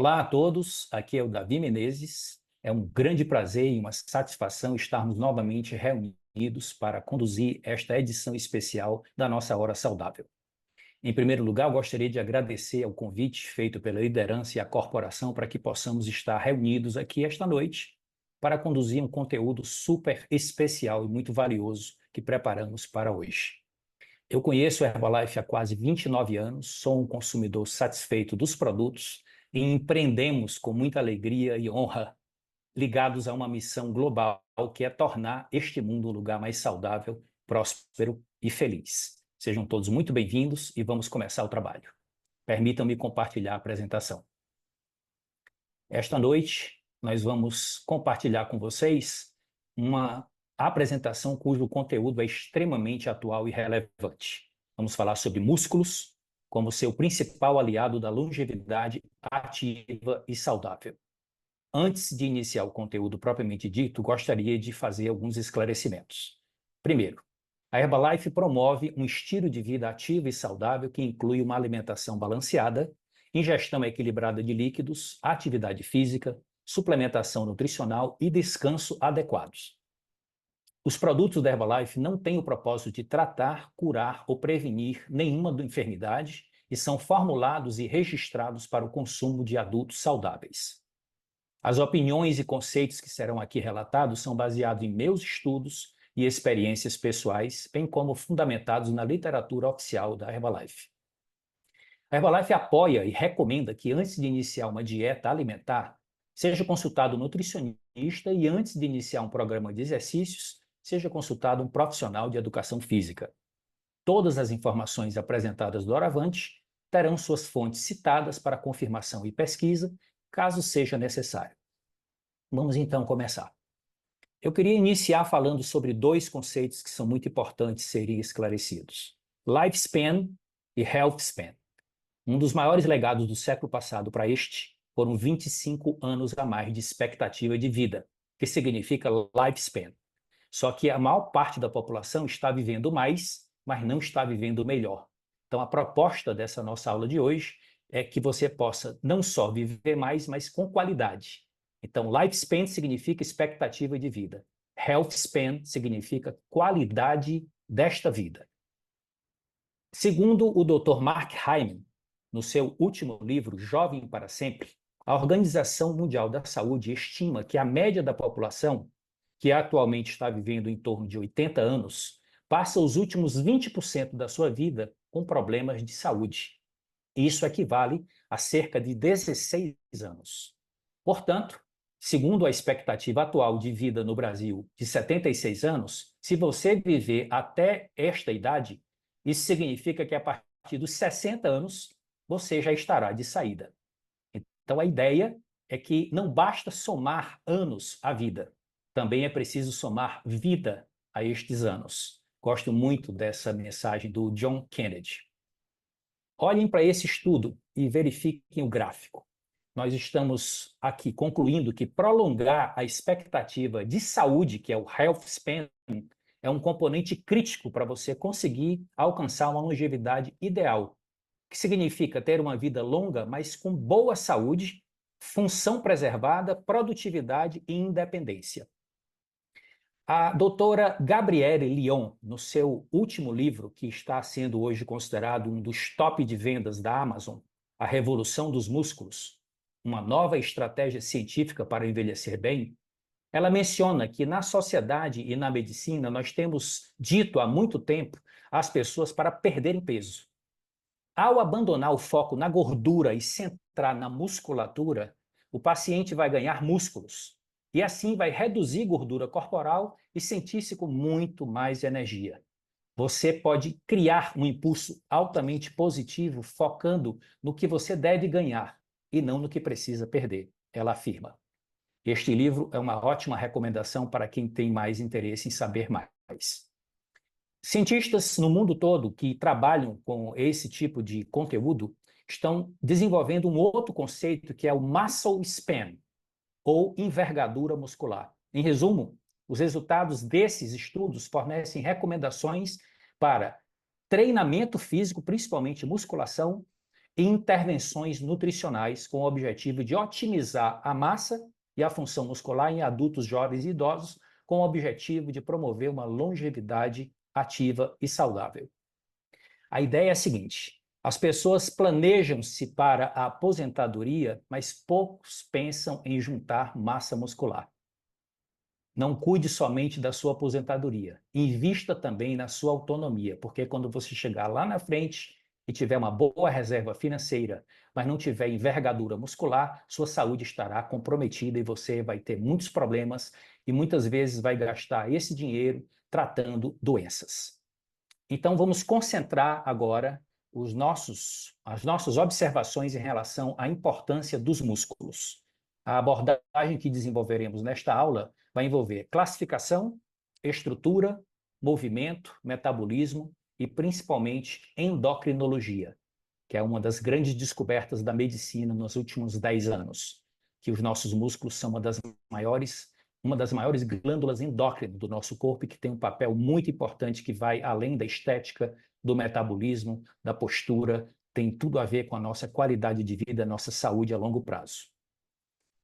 Olá a todos, aqui é o Davi Menezes. É um grande prazer e uma satisfação estarmos novamente reunidos para conduzir esta edição especial da nossa Hora Saudável. Em primeiro lugar, eu gostaria de agradecer ao convite feito pela liderança e a corporação para que possamos estar reunidos aqui esta noite para conduzir um conteúdo super especial e muito valioso que preparamos para hoje. Eu conheço a Herbalife há quase 29 anos, sou um consumidor satisfeito dos produtos e empreendemos com muita alegria e honra, ligados a uma missão global que é tornar este mundo um lugar mais saudável, próspero e feliz. Sejam todos muito bem-vindos e vamos começar o trabalho. Permitam-me compartilhar a apresentação. Esta noite, nós vamos compartilhar com vocês uma apresentação cujo conteúdo é extremamente atual e relevante. Vamos falar sobre músculos como seu principal aliado da longevidade ativa e saudável. Antes de iniciar o conteúdo propriamente dito, gostaria de fazer alguns esclarecimentos. Primeiro, a Herbalife promove um estilo de vida ativo e saudável que inclui uma alimentação balanceada, ingestão equilibrada de líquidos, atividade física, suplementação nutricional e descanso adequados. Os produtos da Herbalife não têm o propósito de tratar, curar ou prevenir nenhuma enfermidade e são formulados e registrados para o consumo de adultos saudáveis. As opiniões e conceitos que serão aqui relatados são baseados em meus estudos e experiências pessoais, bem como fundamentados na literatura oficial da Herbalife. A Herbalife apoia e recomenda que antes de iniciar uma dieta alimentar, seja consultado um nutricionista e antes de iniciar um programa de exercícios, seja consultado um profissional de educação física. Todas as informações apresentadas doravante terão suas fontes citadas para confirmação e pesquisa, caso seja necessário. Vamos então começar. Eu queria iniciar falando sobre dois conceitos que são muito importantes serem esclarecidos: lifespan e health span. Um dos maiores legados do século passado para este foram 25 anos a mais de expectativa de vida, que significa lifespan. Só que a maior parte da população está vivendo mais, mas não está vivendo melhor. Então, a proposta dessa nossa aula de hoje é que você possa não só viver mais, mas com qualidade. Então, lifespan significa expectativa de vida. Health span significa qualidade desta vida. Segundo o Dr. Mark Hyman, no seu último livro, Jovem para Sempre, a Organização Mundial da Saúde estima que a média da população, que atualmente está vivendo em torno de 80 anos, passa os últimos 20% da sua vida com problemas de saúde. Isso equivale a cerca de 16 anos. Portanto, segundo a expectativa atual de vida no Brasil de 76 anos, se você viver até esta idade, isso significa que a partir dos 60 anos você já estará de saída. Então a ideia é que não basta somar anos à vida, também é preciso somar vida a estes anos. Gosto muito dessa mensagem do John Kennedy. Olhem para esse estudo e verifiquem o gráfico. Nós estamos aqui concluindo que prolongar a expectativa de saúde, que é o health span, é um componente crítico para você conseguir alcançar uma longevidade ideal, que significa ter uma vida longa, mas com boa saúde, função preservada, produtividade e independência. A doutora Gabrielle Lyon, no seu último livro, que está sendo hoje considerado um dos top de vendas da Amazon, A Revolução dos Músculos, uma nova estratégia científica para envelhecer bem, ela menciona que na sociedade e na medicina nós temos dito há muito tempo às pessoas para perderem peso. Ao abandonar o foco na gordura e centrar na musculatura, o paciente vai ganhar músculos e assim vai reduzir gordura corporal e sentir-se com muito mais energia. Você pode criar um impulso altamente positivo focando no que você deve ganhar e não no que precisa perder, ela afirma. Este livro é uma ótima recomendação para quem tem mais interesse em saber mais. Cientistas no mundo todo que trabalham com esse tipo de conteúdo estão desenvolvendo um outro conceito que é o muscle span, ou envergadura muscular. Em resumo, os resultados desses estudos fornecem recomendações para treinamento físico, principalmente musculação, e intervenções nutricionais com o objetivo de otimizar a massa e a função muscular em adultos jovens e idosos, com o objetivo de promover uma longevidade ativa e saudável. A ideia é a seguinte: as pessoas planejam-se para a aposentadoria, mas poucos pensam em juntar massa muscular. Não cuide somente da sua aposentadoria, invista também na sua autonomia, porque quando você chegar lá na frente e tiver uma boa reserva financeira, mas não tiver envergadura muscular, sua saúde estará comprometida e você vai ter muitos problemas e muitas vezes vai gastar esse dinheiro tratando doenças. Então, vamos concentrar agora as nossas observações em relação à importância dos músculos. A abordagem que desenvolveremos nesta aula vai envolver classificação, estrutura, movimento, metabolismo e, principalmente, endocrinologia, que é uma das grandes descobertas da medicina nos últimos 10 anos, que os nossos músculos são uma das maiores glândulas endócrinas do nosso corpo e que tem um papel muito importante que vai além da estética, do metabolismo, da postura, tem tudo a ver com a nossa qualidade de vida, a nossa saúde a longo prazo.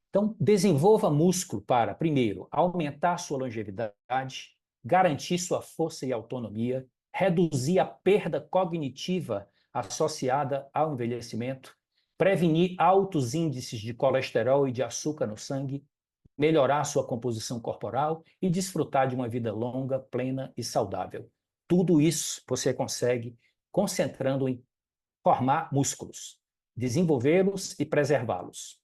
Então, desenvolva músculo para, primeiro, aumentar sua longevidade, garantir sua força e autonomia, reduzir a perda cognitiva associada ao envelhecimento, prevenir altos índices de colesterol e de açúcar no sangue, melhorar sua composição corporal e desfrutar de uma vida longa, plena e saudável. Tudo isso você consegue concentrando em formar músculos, desenvolvê-los e preservá-los.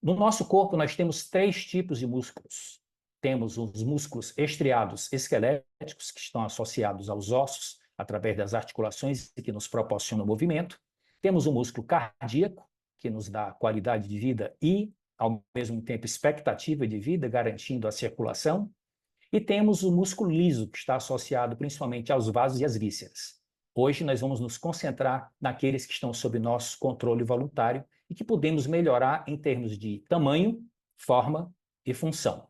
No nosso corpo, nós temos 3 tipos de músculos. Temos os músculos estriados esqueléticos, que estão associados aos ossos, através das articulações e que nos proporcionam movimento. Temos o músculo cardíaco, que nos dá qualidade de vida e, ao mesmo tempo, expectativa de vida, garantindo a circulação. E temos o músculo liso, que está associado principalmente aos vasos e às vísceras. Hoje nós vamos nos concentrar naqueles que estão sob nosso controle voluntário e que podemos melhorar em termos de tamanho, forma e função.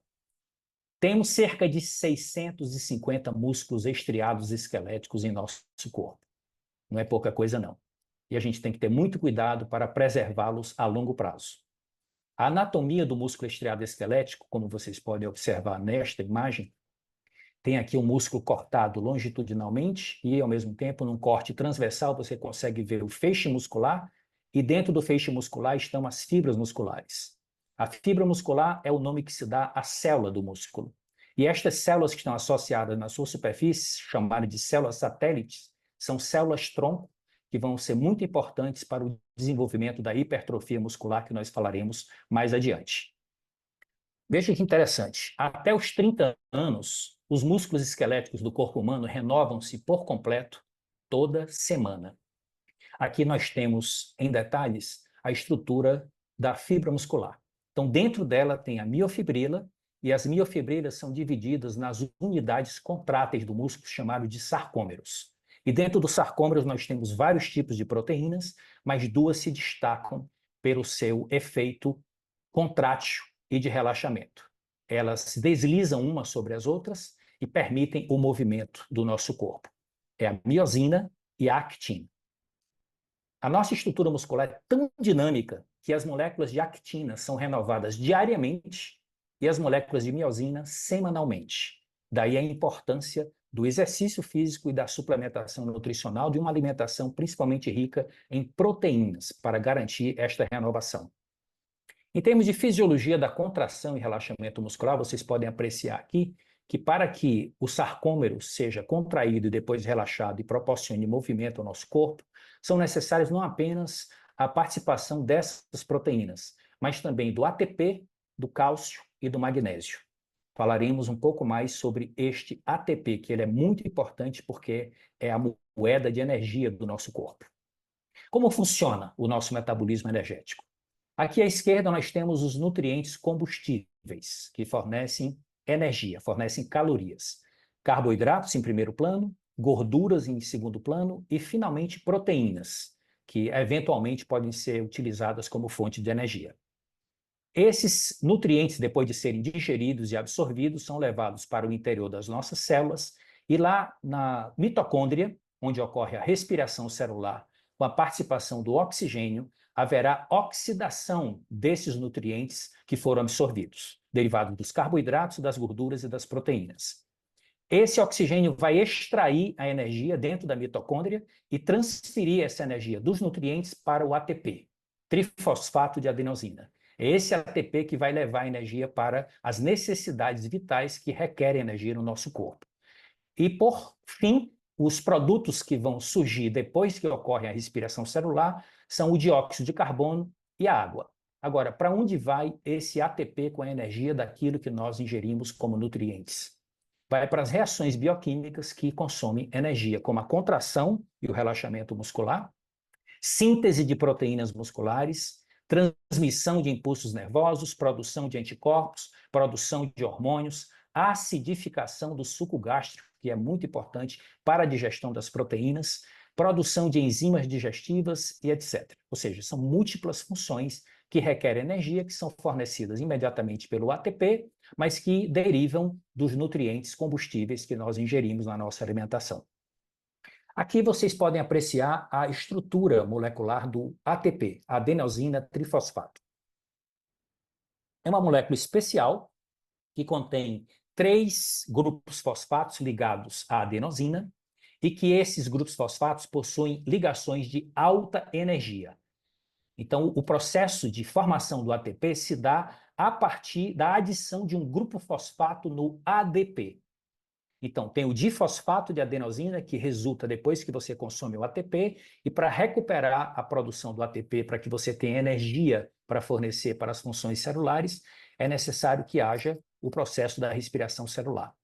Temos cerca de 650 músculos estriados esqueléticos em nosso corpo. Não é pouca coisa, não. E a gente tem que ter muito cuidado para preservá-los a longo prazo. A anatomia do músculo estriado esquelético, como vocês podem observar nesta imagem, tem aqui um músculo cortado longitudinalmente e, ao mesmo tempo, num corte transversal, você consegue ver o feixe muscular e dentro do feixe muscular estão as fibras musculares. A fibra muscular é o nome que se dá à célula do músculo. E estas células que estão associadas na sua superfície, chamadas de células satélites, são células-tronco que vão ser muito importantes para o desenvolvimento da hipertrofia muscular que nós falaremos mais adiante. Veja que interessante, até os 30 anos, os músculos esqueléticos do corpo humano renovam-se por completo toda semana. Aqui nós temos, em detalhes, a estrutura da fibra muscular. Então, dentro dela tem a miofibrila, e as miofibrilas são divididas nas unidades contráteis do músculo, chamado de sarcômeros. E dentro dos sarcômeros nós temos vários tipos de proteínas, mas 2 se destacam pelo seu efeito contrátil e de relaxamento. Elas se deslizam umas sobre as outras e permitem o movimento do nosso corpo. É a miosina e a actina. A nossa estrutura muscular é tão dinâmica que as moléculas de actina são renovadas diariamente e as moléculas de miosina semanalmente. Daí a importância do exercício físico e da suplementação nutricional de uma alimentação principalmente rica em proteínas para garantir esta renovação. Em termos de fisiologia da contração e relaxamento muscular, vocês podem apreciar aqui que para que o sarcômero seja contraído e depois relaxado e proporcione movimento ao nosso corpo, são necessárias não apenas a participação dessas proteínas, mas também do ATP, do cálcio e do magnésio. Falaremos um pouco mais sobre este ATP, que ele é muito importante porque é a moeda de energia do nosso corpo. Como funciona o nosso metabolismo energético? Aqui à esquerda nós temos os nutrientes combustíveis, que fornecem energia, fornecem calorias. Carboidratos em primeiro plano, gorduras em segundo plano e, finalmente, proteínas, que eventualmente podem ser utilizadas como fonte de energia. Esses nutrientes, depois de serem digeridos e absorvidos, são levados para o interior das nossas células e lá na mitocôndria, onde ocorre a respiração celular com a participação do oxigênio, haverá oxidação desses nutrientes que foram absorvidos, derivados dos carboidratos, das gorduras e das proteínas. Esse oxigênio vai extrair a energia dentro da mitocôndria e transferir essa energia dos nutrientes para o ATP, trifosfato de adenosina. É esse ATP que vai levar a energia para as necessidades vitais que requerem energia no nosso corpo. E, por fim, os produtos que vão surgir depois que ocorre a respiração celular são o dióxido de carbono e a água. Agora, para onde vai esse ATP com a energia daquilo que nós ingerimos como nutrientes? Vai para as reações bioquímicas que consomem energia, como a contração e o relaxamento muscular, síntese de proteínas musculares, transmissão de impulsos nervosos, produção de anticorpos, produção de hormônios, acidificação do suco gástrico, que é muito importante para a digestão das proteínas, produção de enzimas digestivas e etc. Ou seja, são múltiplas funções que requerem energia, que são fornecidas imediatamente pelo ATP, mas que derivam dos nutrientes combustíveis que nós ingerimos na nossa alimentação. Aqui vocês podem apreciar a estrutura molecular do ATP, adenosina trifosfato. É uma molécula especial que contém 3 grupos fosfatos ligados à adenosina e que esses grupos fosfatos possuem ligações de alta energia. Então, o processo de formação do ATP se dá a partir da adição de um grupo fosfato no ADP. Então, tem o difosfato de adenosina, que resulta depois que você consome o ATP, e para recuperar a produção do ATP, para que você tenha energia para fornecer para as funções celulares, é necessário que haja o processo da respiração celular.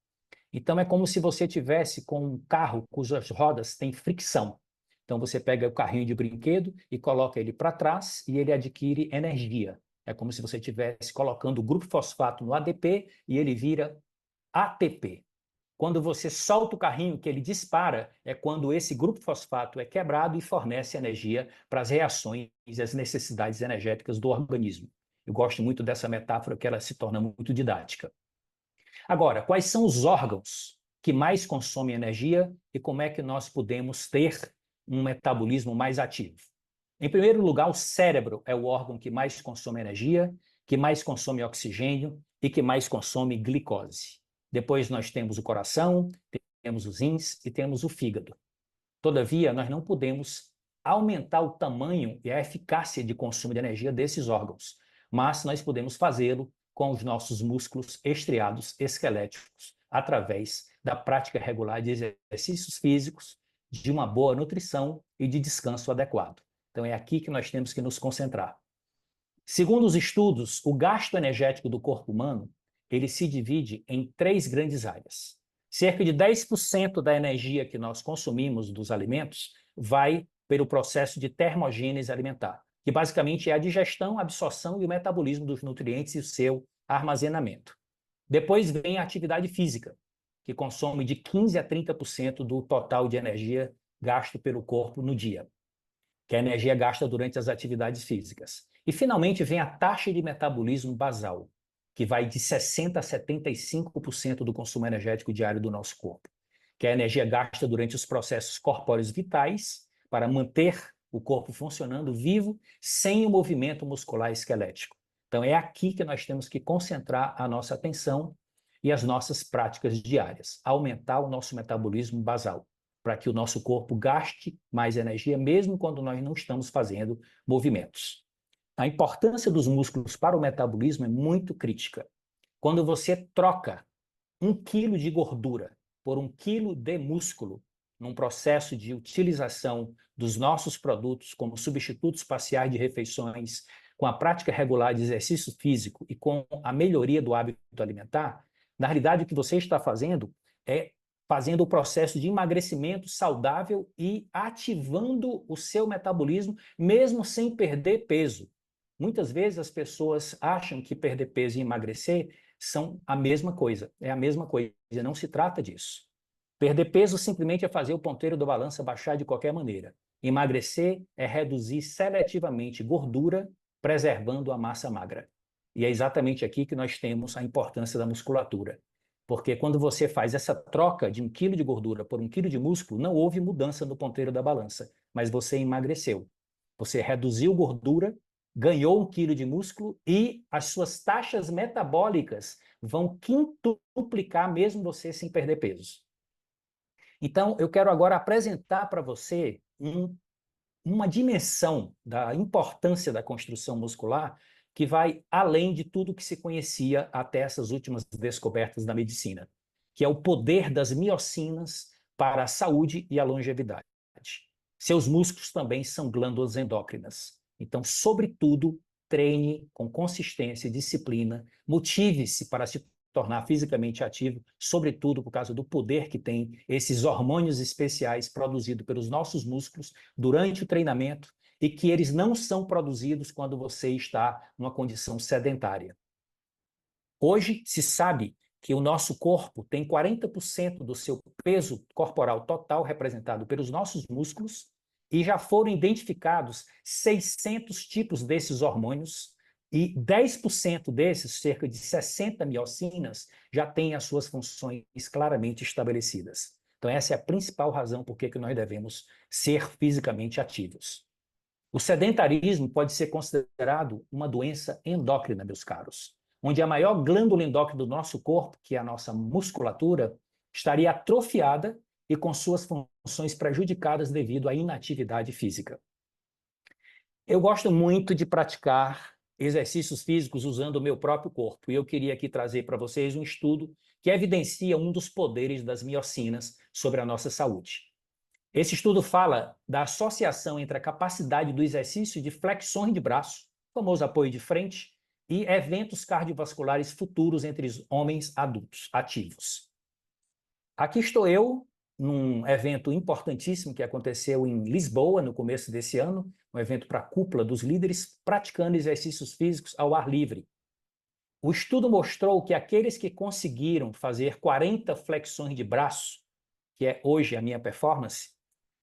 Então, é como se você tivesse com um carro cujas rodas têm fricção. Então, você pega o carrinho de brinquedo e coloca ele para trás e ele adquire energia. É como se você estivesse colocando o grupo fosfato no ADP e ele vira ATP. Quando você solta o carrinho, que ele dispara, é quando esse grupo fosfato é quebrado e fornece energia para as reações e as necessidades energéticas do organismo. Eu gosto muito dessa metáfora, que ela se torna muito didática. Agora, quais são os órgãos que mais consomem energia e como é que nós podemos ter um metabolismo mais ativo? Em primeiro lugar, o cérebro é o órgão que mais consome energia, que mais consome oxigênio e que mais consome glicose. Depois nós temos o coração, temos os rins e temos o fígado. Todavia, nós não podemos aumentar o tamanho e a eficácia de consumo de energia desses órgãos, mas nós podemos fazê-lo com os nossos músculos estriados esqueléticos, através da prática regular de exercícios físicos, de uma boa nutrição e de descanso adequado. Então é aqui que nós temos que nos concentrar. Segundo os estudos, o gasto energético do corpo humano, ele se divide em 3 grandes áreas. Cerca de 10% da energia que nós consumimos dos alimentos vai pelo processo de termogênese alimentar, que basicamente é a digestão, a absorção e o metabolismo dos nutrientes e o seu armazenamento. Depois vem a atividade física, que consome de 15% a 30% do total de energia gasto pelo corpo no dia, que é a energia gasta durante as atividades físicas. E, finalmente, vem a taxa de metabolismo basal, que vai de 60% a 75% do consumo energético diário do nosso corpo, que é a energia gasta durante os processos corpóreos vitais para manter o corpo funcionando vivo sem o movimento muscular esquelético. Então, é aqui que nós temos que concentrar a nossa atenção e as nossas práticas diárias, aumentar o nosso metabolismo basal, para que o nosso corpo gaste mais energia, mesmo quando nós não estamos fazendo movimentos. A importância dos músculos para o metabolismo é muito crítica. Quando você troca 1 quilo de gordura por 1 quilo de músculo, num processo de utilização dos nossos produtos como substitutos parciais de refeições, com a prática regular de exercício físico e com a melhoria do hábito alimentar, na realidade o que você está fazendo é fazendo o processo de emagrecimento saudável e ativando o seu metabolismo, mesmo sem perder peso. Muitas vezes as pessoas acham que perder peso e emagrecer são a mesma coisa. É a mesma coisa, não se trata disso. Perder peso simplesmente é fazer o ponteiro da balança baixar de qualquer maneira. Emagrecer é reduzir seletivamente gordura, preservando a massa magra. E é exatamente aqui que nós temos a importância da musculatura. Porque quando você faz essa troca de 1 quilo de gordura por 1 quilo de músculo, não houve mudança no ponteiro da balança, mas você emagreceu. Você reduziu gordura, ganhou 1 quilo de músculo e as suas taxas metabólicas vão quintuplicar mesmo você sem perder peso. Então, eu quero agora apresentar para você uma dimensão da importância da construção muscular que vai além de tudo que se conhecia até essas últimas descobertas da medicina, que é o poder das miocinas para a saúde e a longevidade. Seus músculos também são glândulas endócrinas. Então, sobretudo, treine com consistência e disciplina, motive-se para se tornar fisicamente ativo, sobretudo por causa do poder que tem esses hormônios especiais produzidos pelos nossos músculos durante o treinamento e que eles não são produzidos quando você está numa condição sedentária. Hoje se sabe que o nosso corpo tem 40% do seu peso corporal total representado pelos nossos músculos e já foram identificados 600 tipos desses hormônios e 10% desses, cerca de 60 miocinas, já têm as suas funções claramente estabelecidas. Então, essa é a principal razão por que nós devemos ser fisicamente ativos. O sedentarismo pode ser considerado uma doença endócrina, meus caros, onde a maior glândula endócrina do nosso corpo, que é a nossa musculatura, estaria atrofiada e com suas funções prejudicadas devido à inatividade física. Eu gosto muito de praticar exercícios físicos usando o meu próprio corpo, e eu queria aqui trazer para vocês um estudo que evidencia um dos poderes das miocinas sobre a nossa saúde. Esse estudo fala da associação entre a capacidade do exercício de flexões de braço, famoso apoio de frente, e eventos cardiovasculares futuros entre os homens adultos ativos. Aqui estou eu, num evento importantíssimo que aconteceu em Lisboa, no começo desse ano, um evento para a cúpula dos líderes, praticando exercícios físicos ao ar livre. O estudo mostrou que aqueles que conseguiram fazer 40 flexões de braço, que é hoje a minha performance,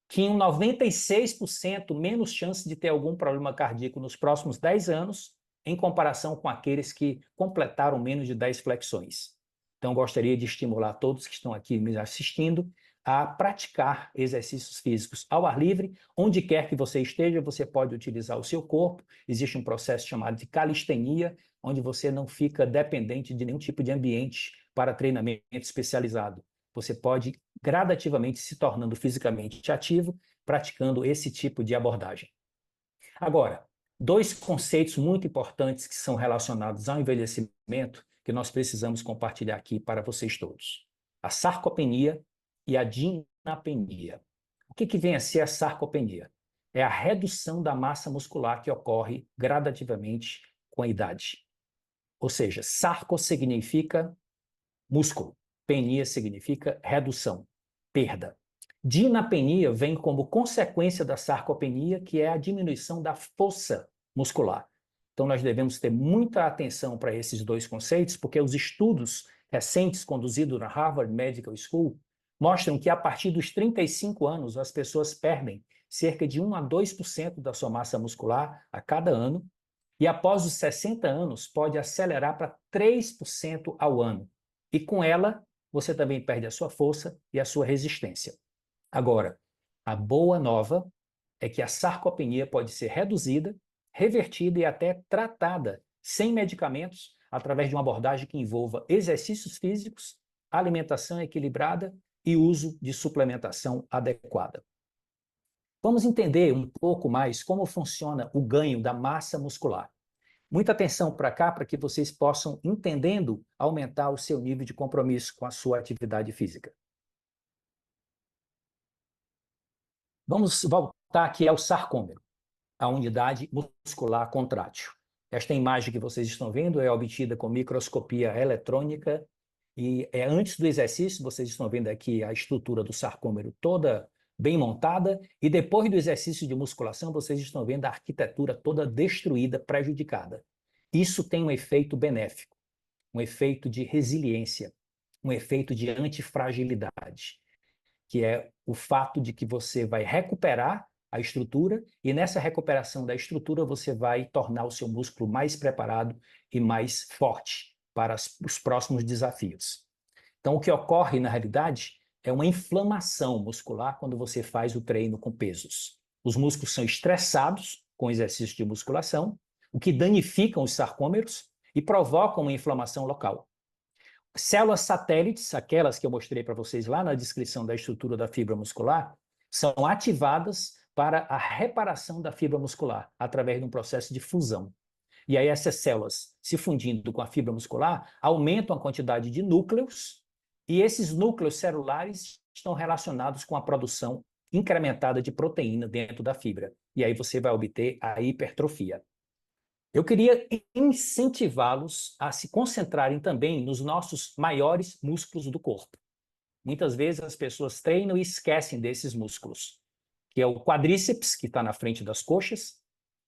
tinham 96% menos chance de ter algum problema cardíaco nos próximos 10 anos, em comparação com aqueles que completaram menos de 10 flexões. Então, gostaria de estimular todos que estão aqui me assistindo a praticar exercícios físicos ao ar livre, onde quer que você esteja, você pode utilizar o seu corpo. Existe um processo chamado de calistenia, onde você não fica dependente de nenhum tipo de ambiente para treinamento especializado. Você pode gradativamente se tornando fisicamente ativo, praticando esse tipo de abordagem. Agora, 2 conceitos muito importantes que são relacionados ao envelhecimento que nós precisamos compartilhar aqui para vocês todos. A sarcopenia e a dinapenia. O que vem a ser a sarcopenia? É a redução da massa muscular que ocorre gradativamente com a idade. Ou seja, sarco significa músculo. Penia significa redução, perda. Dinapenia vem como consequência da sarcopenia, que é a diminuição da força muscular. Então, nós devemos ter muita atenção para esses 2 conceitos, porque os estudos recentes conduzidos na Harvard Medical School mostram que a partir dos 35 anos as pessoas perdem cerca de 1 a 2% da sua massa muscular a cada ano, e após os 60 anos pode acelerar para 3% ao ano. E com ela, você também perde a sua força e a sua resistência. Agora, a boa nova é que a sarcopenia pode ser reduzida, revertida e até tratada sem medicamentos, através de uma abordagem que envolva exercícios físicos, alimentação equilibrada e uso de suplementação adequada. Vamos entender um pouco mais como funciona o ganho da massa muscular. Muita atenção para cá para que vocês possam, entendendo, aumentar o seu nível de compromisso com a sua atividade física. Vamos voltar aqui ao sarcômero, a unidade muscular contrátil. Esta imagem que vocês estão vendo é obtida com microscopia eletrônica e antes do exercício, vocês estão vendo aqui a estrutura do sarcômero toda bem montada, e depois do exercício de musculação, vocês estão vendo a arquitetura toda destruída, prejudicada. Isso tem um efeito benéfico, um efeito de resiliência, um efeito de antifragilidade, que é o fato de que você vai recuperar a estrutura, e nessa recuperação da estrutura você vai tornar o seu músculo mais preparado e mais forte para os próximos desafios. Então, o que ocorre, na realidade, é uma inflamação muscular quando você faz o treino com pesos. Os músculos são estressados com o exercício de musculação, o que danifica os sarcômeros e provoca uma inflamação local. Células satélites, aquelas que eu mostrei para vocês lá na descrição da estrutura da fibra muscular, são ativadas para a reparação da fibra muscular através de um processo de fusão. E aí essas células, se fundindo com a fibra muscular, aumentam a quantidade de núcleos, e esses núcleos celulares estão relacionados com a produção incrementada de proteína dentro da fibra. E aí você vai obter a hipertrofia. Eu queria incentivá-los a se concentrarem também nos nossos maiores músculos do corpo. Muitas vezes as pessoas treinam e esquecem desses músculos, que é o quadríceps, que está na frente das coxas,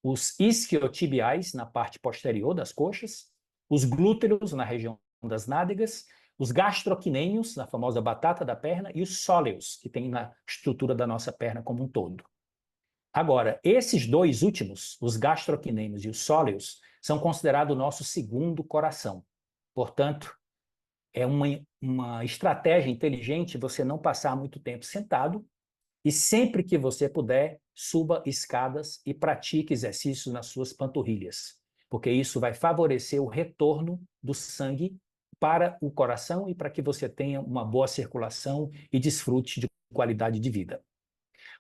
os isquiotibiais, na parte posterior das coxas, os glúteos, na região das nádegas, os gastrocnêmios, na famosa batata da perna, e os sóleos, que tem na estrutura da nossa perna como um todo. Agora, esses dois últimos, os gastrocnêmios e os sóleos, são considerados o nosso segundo coração. Portanto, é uma estratégia inteligente você não passar muito tempo sentado e sempre que você puder, suba escadas e pratique exercícios nas suas panturrilhas, porque isso vai favorecer o retorno do sangue para o coração e para que você tenha uma boa circulação e desfrute de qualidade de vida.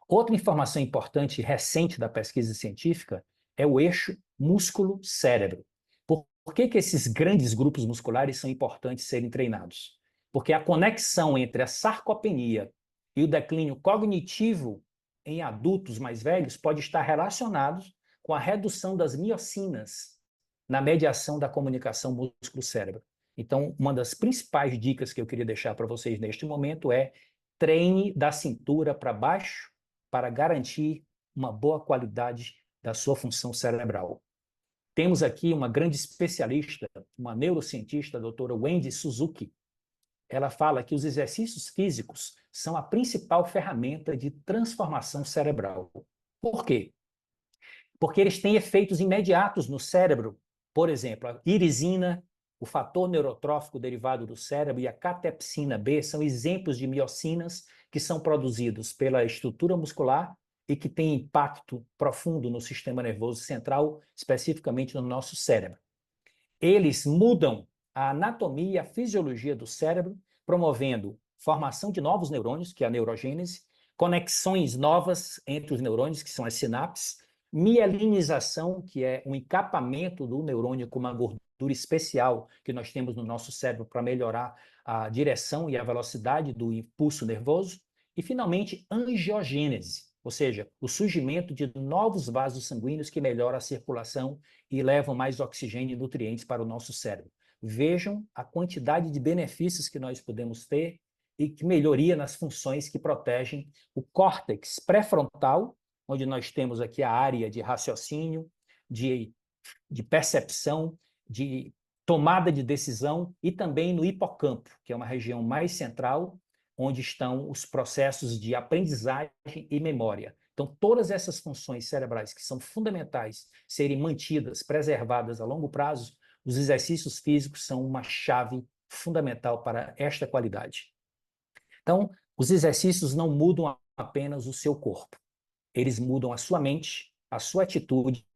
Outra informação importante recente da pesquisa científica é o eixo músculo-cérebro. Por que esses grandes grupos musculares são importantes serem treinados? Porque a conexão entre a sarcopenia e o declínio cognitivo em adultos mais velhos pode estar relacionados com a redução das miocinas na mediação da comunicação músculo-cérebro. Então, uma das principais dicas que eu queria deixar para vocês neste momento é treine da cintura para baixo para garantir uma boa qualidade da sua função cerebral. Temos aqui uma grande especialista, uma neurocientista, a doutora Wendy Suzuki. Ela fala que os exercícios físicos são a principal ferramenta de transformação cerebral. Por quê? Porque eles têm efeitos imediatos no cérebro. Por exemplo, a irisina, o fator neurotrófico derivado do cérebro e a catepsina B são exemplos de miocinas que são produzidos pela estrutura muscular e que têm impacto profundo no sistema nervoso central, especificamente no nosso cérebro. Eles mudam a anatomia e a fisiologia do cérebro, promovendo formação de novos neurônios, que é a neurogênese, conexões novas entre os neurônios, que são as sinapses, mielinização, que é um encapamento do neurônio com uma gordura especial que nós temos no nosso cérebro para melhorar a direção e a velocidade do impulso nervoso, e, finalmente, angiogênese, ou seja, o surgimento de novos vasos sanguíneos que melhoram a circulação e levam mais oxigênio e nutrientes para o nosso cérebro. Vejam a quantidade de benefícios que nós podemos ter e que melhoria nas funções que protegem o córtex pré-frontal, onde nós temos aqui a área de raciocínio, de percepção, de tomada de decisão, e também no hipocampo, que é uma região mais central, onde estão os processos de aprendizagem e memória. Então, todas essas funções cerebrais que são fundamentais serem mantidas, preservadas a longo prazo, os exercícios físicos são uma chave fundamental para esta qualidade. Então, os exercícios não mudam apenas o seu corpo, eles mudam a sua mente, a sua atitude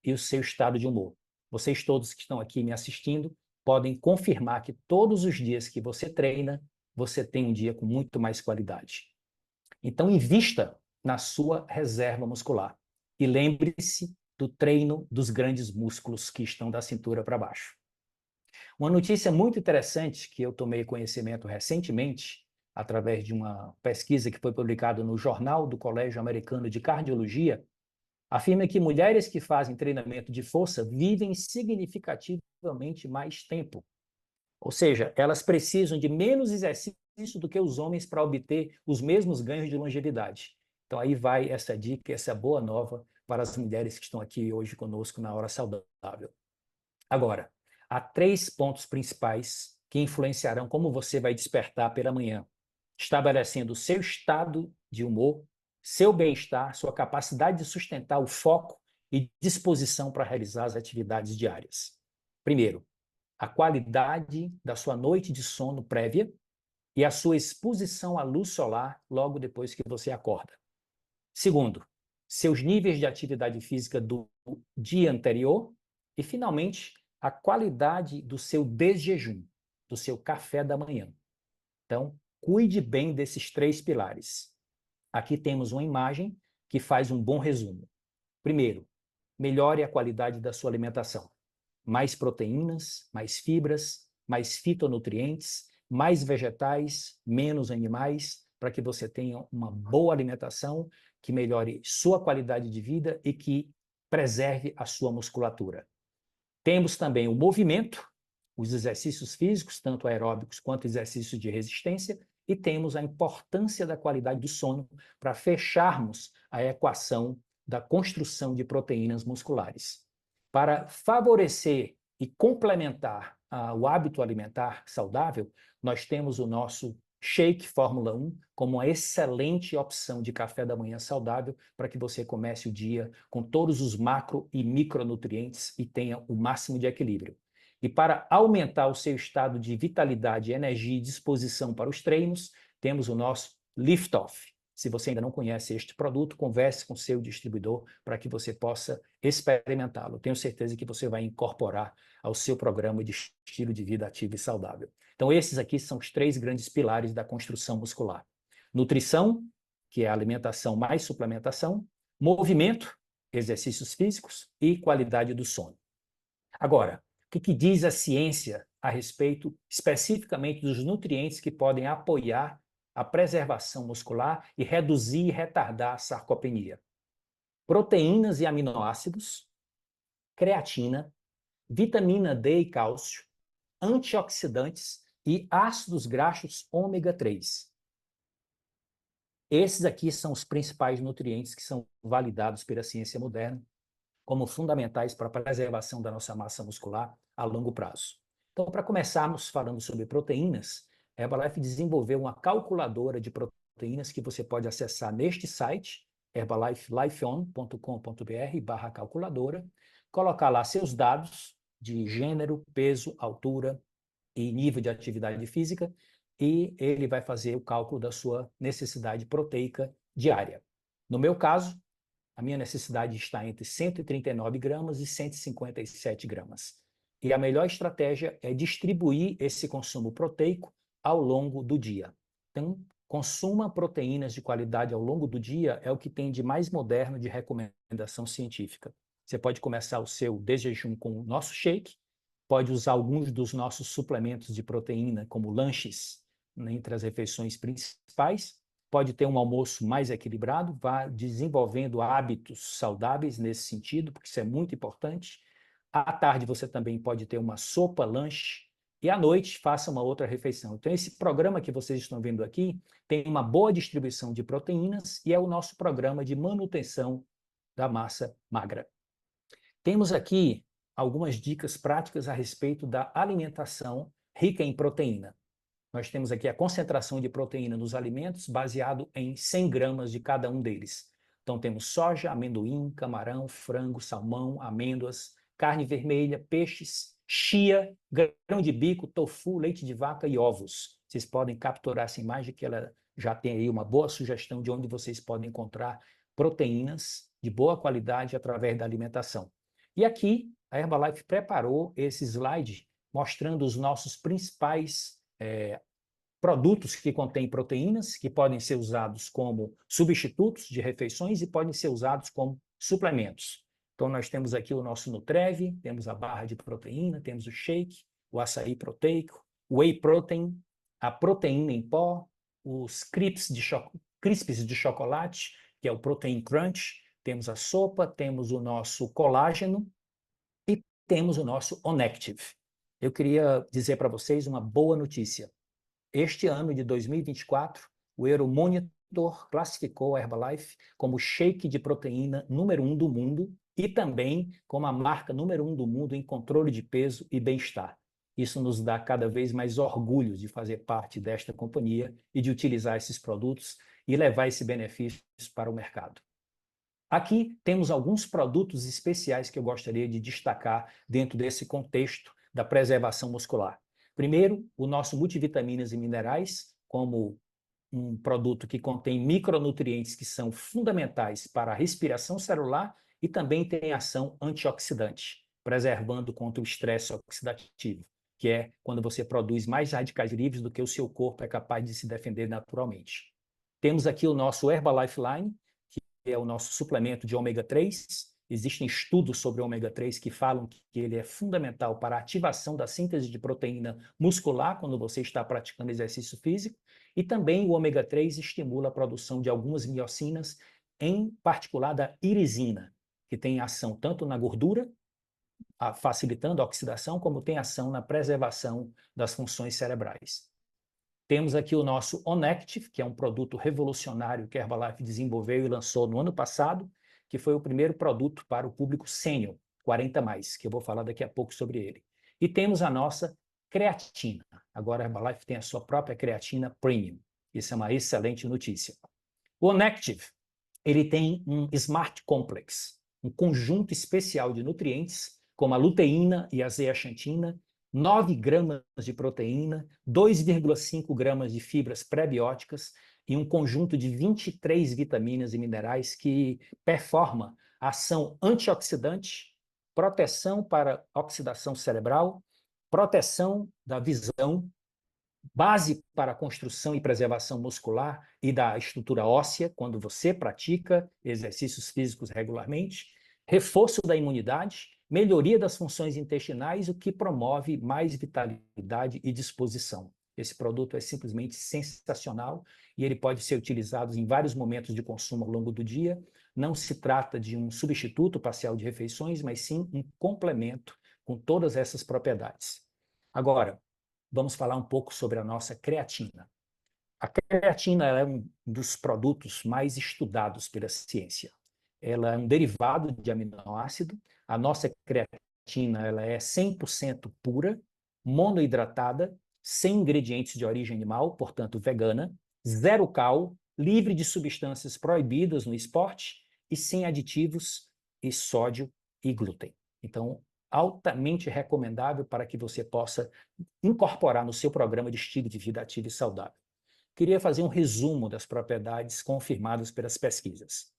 e o seu estado de humor. Vocês todos que estão aqui me assistindo podem confirmar que todos os dias que você treina, você tem um dia com muito mais qualidade. Então, invista na sua reserva muscular e lembre-se do treino dos grandes músculos que estão da cintura para baixo. Uma notícia muito interessante que eu tomei conhecimento recentemente, através de uma pesquisa que foi publicada no Jornal do Colégio Americano de Cardiologia, afirma que mulheres que fazem treinamento de força vivem significativamente mais tempo. Ou seja, elas precisam de menos exercício do que os homens para obter os mesmos ganhos de longevidade. Então aí vai essa dica, essa boa nova para as mulheres que estão aqui hoje conosco na Hora Saudável. Agora, há 3 pontos principais que influenciarão como você vai despertar pela manhã, estabelecendo o seu estado de humor, seu bem-estar, sua capacidade de sustentar o foco e disposição para realizar as atividades diárias. Primeiro, a qualidade da sua noite de sono prévia. e a sua exposição à luz solar logo depois que você acorda. Segundo, seus níveis de atividade física do dia anterior. E, finalmente, a qualidade do seu desjejum, do seu café da manhã. Então, cuide bem desses 3 pilares. Aqui temos uma imagem que faz um bom resumo. Primeiro, melhore a qualidade da sua alimentação. Mais proteínas, mais fibras, mais fitonutrientes, mais vegetais, menos animais, para que você tenha uma boa alimentação, que melhore sua qualidade de vida e que preserve a sua musculatura. Temos também o movimento, os exercícios físicos, tanto aeróbicos quanto exercícios de resistência, e temos a importância da qualidade do sono para fecharmos a equação da construção de proteínas musculares. Para favorecer e complementar o hábito alimentar saudável, nós temos o nosso Shake Fórmula 1 como uma excelente opção de café da manhã saudável para que você comece o dia com todos os macro e micronutrientes e tenha o máximo de equilíbrio. E para aumentar o seu estado de vitalidade, energia e disposição para os treinos, temos o nosso Lift Off. Se você ainda não conhece este produto, converse com seu distribuidor para que você possa experimentá-lo. Tenho certeza que você vai incorporar ao seu programa de estilo de vida ativo e saudável. Então, esses aqui são os 3 grandes pilares da construção muscular. Nutrição, que é a alimentação mais suplementação, movimento, exercícios físicos e qualidade do sono. Agora, o que diz a ciência a respeito especificamente dos nutrientes que podem apoiar a preservação muscular e reduzir e retardar a sarcopenia? Proteínas e aminoácidos, creatina, vitamina D e cálcio, antioxidantes e ácidos graxos ômega 3. Esses aqui são os principais nutrientes que são validados pela ciência moderna como fundamentais para a preservação da nossa massa muscular a longo prazo. Então, para começarmos falando sobre proteínas, a Herbalife desenvolveu uma calculadora de proteínas que você pode acessar neste site, herbalifelifeon.com.br/calculadora, colocar lá seus dados de gênero, peso, altura e nível de atividade física, e ele vai fazer o cálculo da sua necessidade proteica diária. No meu caso, a minha necessidade está entre 139 gramas e 157 gramas. E a melhor estratégia é distribuir esse consumo proteico ao longo do dia. Então, consuma proteínas de qualidade ao longo do dia, é o que tem de mais moderno de recomendação científica. Você pode começar o seu desjejum com o nosso shake, pode usar alguns dos nossos suplementos de proteína, como lanches, entre as refeições principais, pode ter um almoço mais equilibrado, vá desenvolvendo hábitos saudáveis nesse sentido, porque isso é muito importante. À tarde você também pode ter uma sopa, lanche, e à noite faça uma outra refeição. Então, esse programa que vocês estão vendo aqui tem uma boa distribuição de proteínas e é o nosso programa de manutenção da massa magra. Temos aqui algumas dicas práticas a respeito da alimentação rica em proteína. Nós temos aqui a concentração de proteína nos alimentos baseado em 100 gramas de cada um deles. Então temos soja, amendoim, camarão, frango, salmão, amêndoas, carne vermelha, peixes, chia, grão de bico, tofu, leite de vaca e ovos. Vocês podem capturar essa imagem que ela já tem aí uma boa sugestão de onde vocês podem encontrar proteínas de boa qualidade através da alimentação. E aqui a Herbalife preparou esse slide mostrando os nossos principais produtos que contêm proteínas, que podem ser usados como substitutos de refeições e podem ser usados como suplementos. Então, nós temos aqui o nosso Nutrev, temos a barra de proteína, temos o shake, o açaí proteico, o whey protein, a proteína em pó, os crisps de chocolate, que é o Protein Crunch, temos a sopa, temos o nosso colágeno e temos o nosso Onective. Eu queria dizer para vocês uma boa notícia. Este ano de 2024, o Euromonitor classificou a Herbalife como o shake de proteína número 1 do mundo e também como a marca número 1 do mundo em controle de peso e bem-estar. Isso nos dá cada vez mais orgulho de fazer parte desta companhia e de utilizar esses produtos e levar esse benefício para o mercado. Aqui temos alguns produtos especiais que eu gostaria de destacar dentro desse contexto da preservação muscular. Primeiro, o nosso multivitaminas e minerais, como um produto que contém micronutrientes que são fundamentais para a respiração celular e também tem ação antioxidante, preservando contra o estresse oxidativo, que é quando você produz mais radicais livres do que o seu corpo é capaz de se defender naturalmente. Temos aqui o nosso Herbalife Line, que é o nosso suplemento de ômega 3. Existem estudos sobre o ômega 3 que falam que ele é fundamental para a ativação da síntese de proteína muscular quando você está praticando exercício físico. E também o ômega 3 estimula a produção de algumas miocinas, em particular da irisina, que tem ação tanto na gordura, facilitando a oxidação, como tem ação na preservação das funções cerebrais. Temos aqui o nosso Onactive, que é um produto revolucionário que a Herbalife desenvolveu e lançou no ano passado, que foi o primeiro produto para o público sênior, 40+, que eu vou falar daqui a pouco sobre ele. E temos a nossa creatina. Agora a Herbalife tem a sua própria creatina premium. Isso é uma excelente notícia. O Onactive, ele tem um Smart Complex, um conjunto especial de nutrientes, como a luteína e a zeaxantina, 9 gramas de proteína, 2,5 gramas de fibras pré-bióticas e um conjunto de 23 vitaminas e minerais que performa ação antioxidante, proteção para oxidação cerebral, proteção da visão, base para a construção e preservação muscular e da estrutura óssea, quando você pratica exercícios físicos regularmente, reforço da imunidade, melhoria das funções intestinais, o que promove mais vitalidade e disposição. Esse produto é simplesmente sensacional e ele pode ser utilizado em vários momentos de consumo ao longo do dia. Não se trata de um substituto parcial de refeições, mas sim um complemento com todas essas propriedades. Agora, vamos falar um pouco sobre a nossa creatina. A creatina é um dos produtos mais estudados pela ciência. Ela é um derivado de aminoácido. A nossa creatina ela é 100% pura, monoidratada, sem ingredientes de origem animal, portanto vegana, zero cal, livre de substâncias proibidas no esporte e sem aditivos e sódio e glúten. Então, altamente recomendável para que você possa incorporar no seu programa de estilo de vida ativo e saudável. Queria fazer um resumo das propriedades confirmadas pelas pesquisas.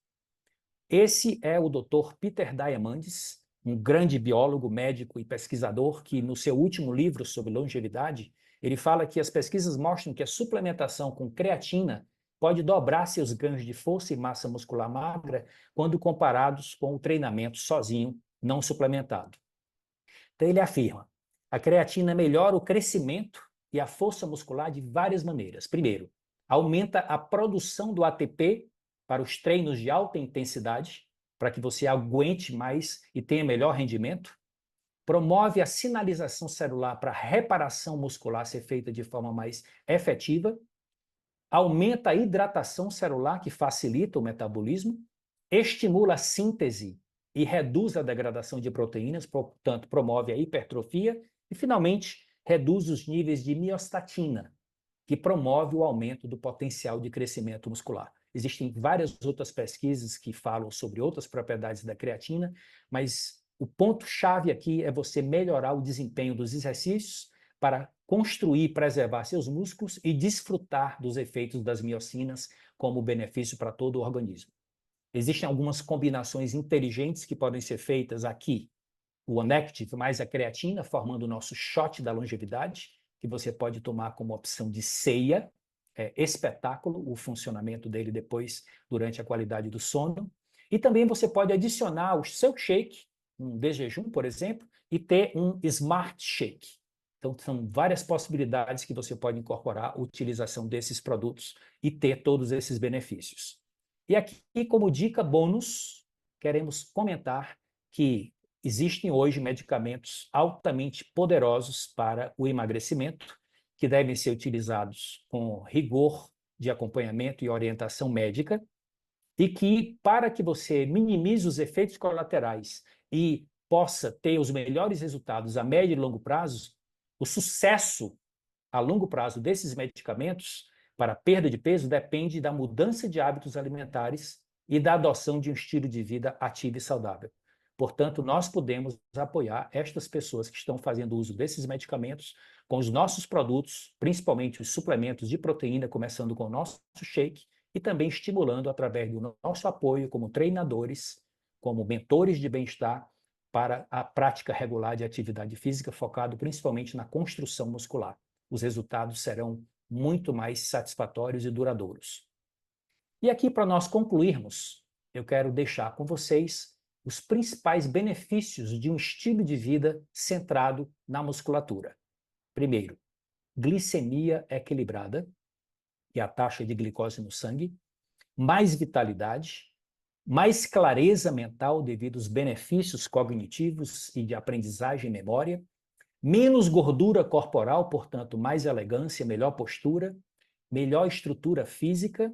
Esse é o Dr. Peter Diamandis, um grande biólogo, médico e pesquisador que, no seu último livro sobre longevidade, ele fala que as pesquisas mostram que a suplementação com creatina pode dobrar seus ganhos de força e massa muscular magra quando comparados com o treinamento sozinho, não suplementado. Então ele afirma, a creatina melhora o crescimento e a força muscular de várias maneiras. Primeiro, aumenta a produção do ATP para os treinos de alta intensidade, para que você aguente mais e tenha melhor rendimento. Promove a sinalização celular para a reparação muscular ser feita de forma mais efetiva. Aumenta a hidratação celular, que facilita o metabolismo. Estimula a síntese e reduz a degradação de proteínas, portanto, promove a hipertrofia. E, finalmente, reduz os níveis de miostatina, que promove o aumento do potencial de crescimento muscular. Existem várias outras pesquisas que falam sobre outras propriedades da creatina, mas o ponto-chave aqui é você melhorar o desempenho dos exercícios para construir e preservar seus músculos e desfrutar dos efeitos das miocinas como benefício para todo o organismo. Existem algumas combinações inteligentes que podem ser feitas aqui. O Onactive mais a creatina, formando o nosso shot da longevidade, que você pode tomar como opção de ceia. É espetáculo o funcionamento dele depois, durante a qualidade do sono. E também você pode adicionar o seu shake, um de jejum, por exemplo, e ter um Smart Shake. Então, são várias possibilidades que você pode incorporar a utilização desses produtos e ter todos esses benefícios. E aqui, como dica bônus, queremos comentar que existem hoje medicamentos altamente poderosos para o emagrecimento, que devem ser utilizados com rigor de acompanhamento e orientação médica, e que, para que você minimize os efeitos colaterais e possa ter os melhores resultados a médio e longo prazo, o sucesso a longo prazo desses medicamentos para perda de peso depende da mudança de hábitos alimentares e da adoção de um estilo de vida ativo e saudável. Portanto, nós podemos apoiar estas pessoas que estão fazendo uso desses medicamentos com os nossos produtos, principalmente os suplementos de proteína, começando com o nosso shake, e também estimulando através do nosso apoio como treinadores, como mentores de bem-estar, para a prática regular de atividade física, focado principalmente na construção muscular. Os resultados serão muito mais satisfatórios e duradouros. E aqui, para nós concluirmos, eu quero deixar com vocês os principais benefícios de um estilo de vida centrado na musculatura. Primeiro, glicemia equilibrada, que é a taxa de glicose no sangue, mais vitalidade, mais clareza mental devido aos benefícios cognitivos e de aprendizagem e memória, menos gordura corporal, portanto, mais elegância, melhor postura, melhor estrutura física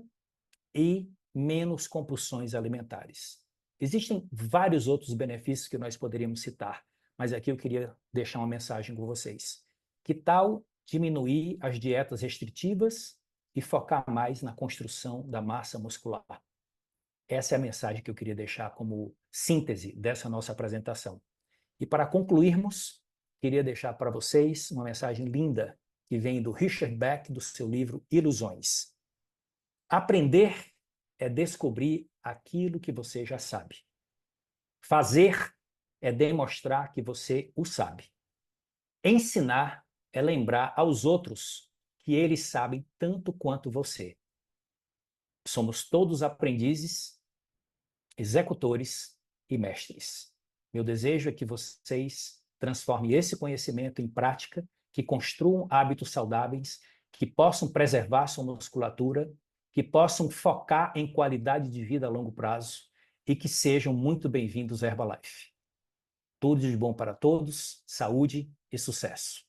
e menos compulsões alimentares. Existem vários outros benefícios que nós poderíamos citar, mas aqui eu queria deixar uma mensagem com vocês. Que tal diminuir as dietas restritivas e focar mais na construção da massa muscular? Essa é a mensagem que eu queria deixar como síntese dessa nossa apresentação. E para concluirmos, queria deixar para vocês uma mensagem linda que vem do Richard Beck, do seu livro Ilusões. Aprender é descobrir aquilo que você já sabe. Fazer é demonstrar que você o sabe. Ensinar é lembrar aos outros que eles sabem tanto quanto você. Somos todos aprendizes, executores e mestres. Meu desejo é que vocês transformem esse conhecimento em prática, que construam hábitos saudáveis, que possam preservar sua musculatura, que possam focar em qualidade de vida a longo prazo e que sejam muito bem-vindos à Herbalife. Tudo de bom para todos, saúde e sucesso.